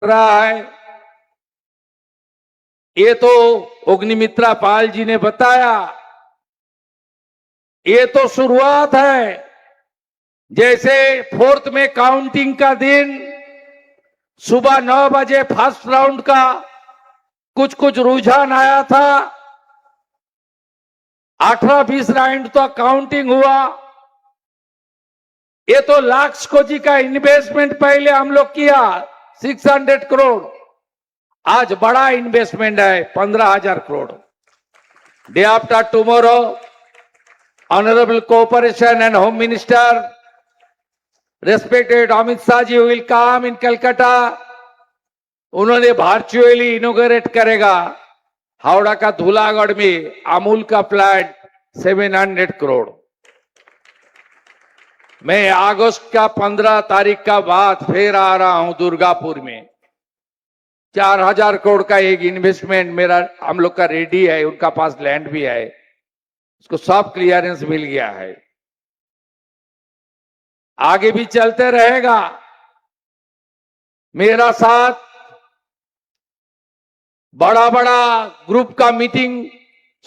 रहा है। ये तो अग्निमित्रा पाल जी ने बताया, ये तो शुरुआत है। जैसे 4th में काउंटिंग का दिन सुबह 9 बजे फर्स्ट राउंड का कुछ रुझान आया था, 18-20 राउंड तो काउंटिंग हुआ। ये तो लाख कोटी का इन्वेस्टमेंट पहले हम लोग किया 600 करोड़, आज बड़ा इन्वेस्टमेंट है 15,000 crore. Day after tomorrow honourable cooperation and home minister respected Amit Shah ji will come in Calcutta. उन्होंने वर्चुअली इनोग्रेट करेगा हावड़ा का धूलागढ़ में अमूल का प्लांट 700 करोड़। मैं अगस्त का 15 तारीख का बाद फिर आ रहा हूं दुर्गापुर में, 4000 करोड़ का एक इन्वेस्टमेंट मेरा हम लोग का रेडी है, उनका पास लैंड भी है, उसको सब क्लियरेंस मिल गया है, आगे भी चलते रहेगा। मेरा साथ बड़ा बड़ा ग्रुप का मीटिंग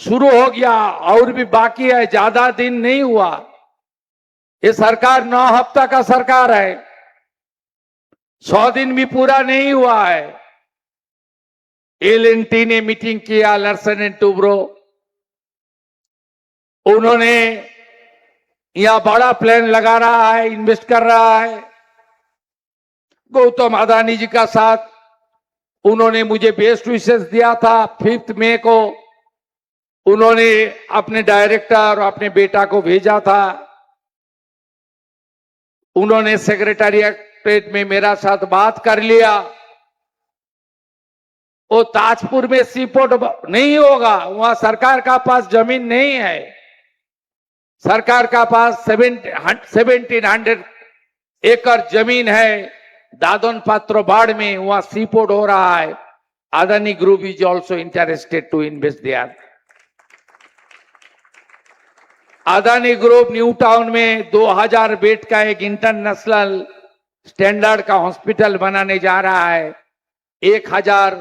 शुरू हो गया और भी बाकी है, ज्यादा दिन नहीं हुआ। ये सरकार 9 हफ्ता का सरकार है, 100 दिन भी पूरा नहीं हुआ है। L&T ने मीटिंग किया, लर्सन एंड टूब्रो, उन्होंने यहां बड़ा प्लान लगा रहा है, इन्वेस्ट कर रहा है। गौतम अदानी जी का साथ उन्होंने मुझे बेस्ट विशेष दिया था 5 मई को, उन्होंने अपने डायरेक्टर और अपने बेटा को भेजा था। उन्होंने सेक्रेटरिएट में मेरा साथ बात कर लिया। वो ताजपुर में सीपोर्ट नहीं होगा, वहां सरकार का पास जमीन नहीं है। सरकार का पास 1700 एकड़ जमीन है दादन पात्र बाड़ में, वहां सीपोर्ट हो रहा है। Adani group is also interested to invest there. Adani group new town में 2000 बेड का एक इंटरनेशनल स्टैंडर्ड का हॉस्पिटल बनाने जा रहा है। 1000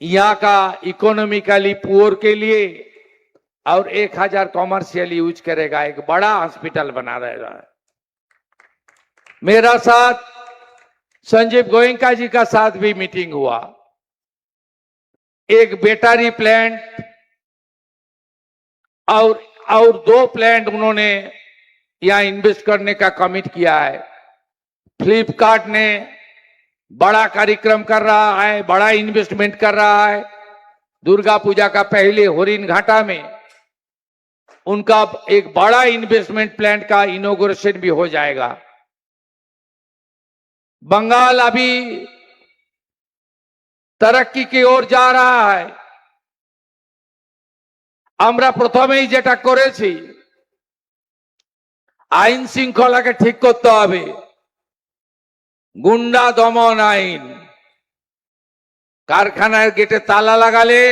यहां का इकोनॉमिकली पुअर के लिए और 1000 कॉमर्शियल यूज करेगा, एक बड़ा हॉस्पिटल बना रहेगा। मेरा साथ संजीव गोयनका जी का साथ भी मीटिंग हुआ। एक बैटरी प्लांट और 2 प्लांट उन्होंने यहां इन्वेस्ट करने का कमिट किया है। फ्लिपकार्ट ने बड़ा कार्यक्रम कर रहा है, बड़ा इन्वेस्टमेंट कर रहा है। दुर्गा पूजा का पहले होरिन घाटा में उनका एक बड़ा इन्वेस्टमेंट प्लांट का इनॉग्रेशन भी हो जाएगा। बंगाल अभी तरक्की की ओर जा रहा है। আমরা প্রথমেই যেটা করেছি, আইন শৃঙ্খলাকে ঠিক করতে হবে। গুন্ডা দমন আইন, কারখানার গেটে তালা লাগালে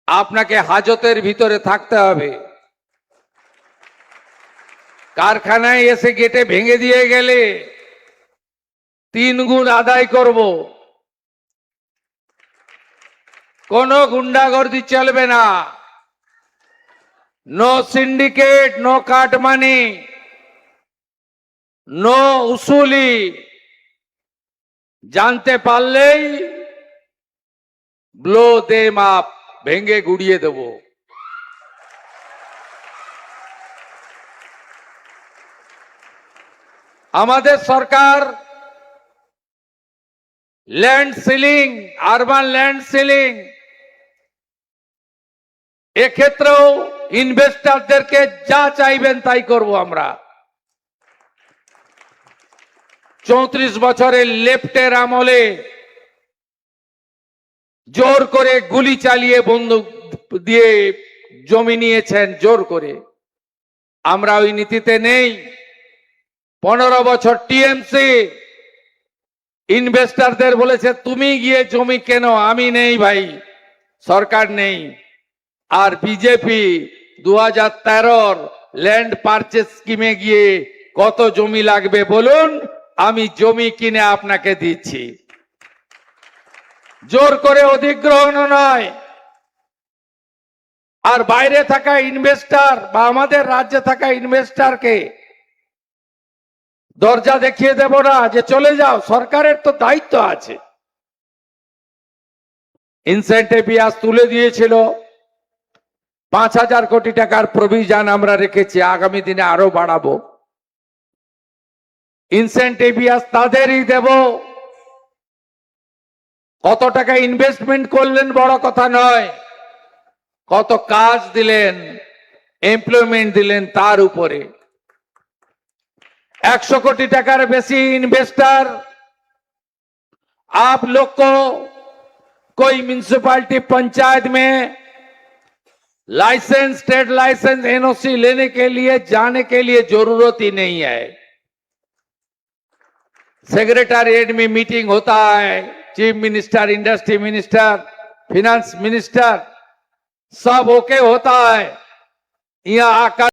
আপনাকে হাজতের ভিতরে থাকতে হবে। কারখানায় এসে গেটে ভেঙে দিয়ে গেলে 3 গুণ আদায় করব। কোনো গুন্ডাগর্দি চলবে না। No syndicate, no cut money, no উসুলি। জানতে পারলেই ব্লো দেম আপ, ভেঙে গুড়িয়ে দেব। আমাদের সরকার land ceiling, urban land ceiling, এক্ষেত্রেও ইনভেস্টরদেরকে যা চাইবেন তাই করব আমরা। 34 বছরের লেফটের আমলে জোর করে গুলি চালিয়ে বন্দুক দিয়ে জমি নিয়েছেন জোর করে। আমরা ওই নীতিতে নেই। 15 বছর টিএমসি ইনভেস্টরদের বলেছে তুমি গিয়ে জমি কেন, আমি নেই ভাই, সরকার নেই। আর বিজেপি 2013 ল্যান্ড পারচেজ স্কিমে গিয়ে কত জমি লাগবে বলুন, আমি জমি কিনে আপনাকে দিচ্ছি, জোর করে অধিগ্রহণ নয়। আর বাইরে থাকা ইনভেস্টর বা আমাদের রাজ্যে থাকা ইনভেস্টরকে দরজা দেখিয়ে দেব না যে চলে যাও, সরকারের তো দায়িত্ব আছে। ইনসেন্টিভ আজ তুলে দিয়েছিল, 5,000 কোটি টাকার প্রভিশন আমরা রেখেছি, আগামী দিনে আরো বাড়াবো। ইনসেন্টিভ আজ তাদেরই দেব, কত টাকা ইনভেস্টমেন্ট করলেন বড় কথা নয়, কত কাজ দিলেন, এমপ্লয়মেন্ট দিলেন তার উপরে। 100 कोटी টাকার বেশি इन्वेस्टर आप लोग को कोई म्यूनिसिपैलिटी पंचायत में लाइसेंस, ट्रेड लाइसेंस, एनओसी लेने के लिए जाने के लिए जरूरत ही नहीं है। सेक्रेटरीट में मीटिंग होता है, chief minister, industry minister, finance minister सब ओके होता है, यहाँ आकर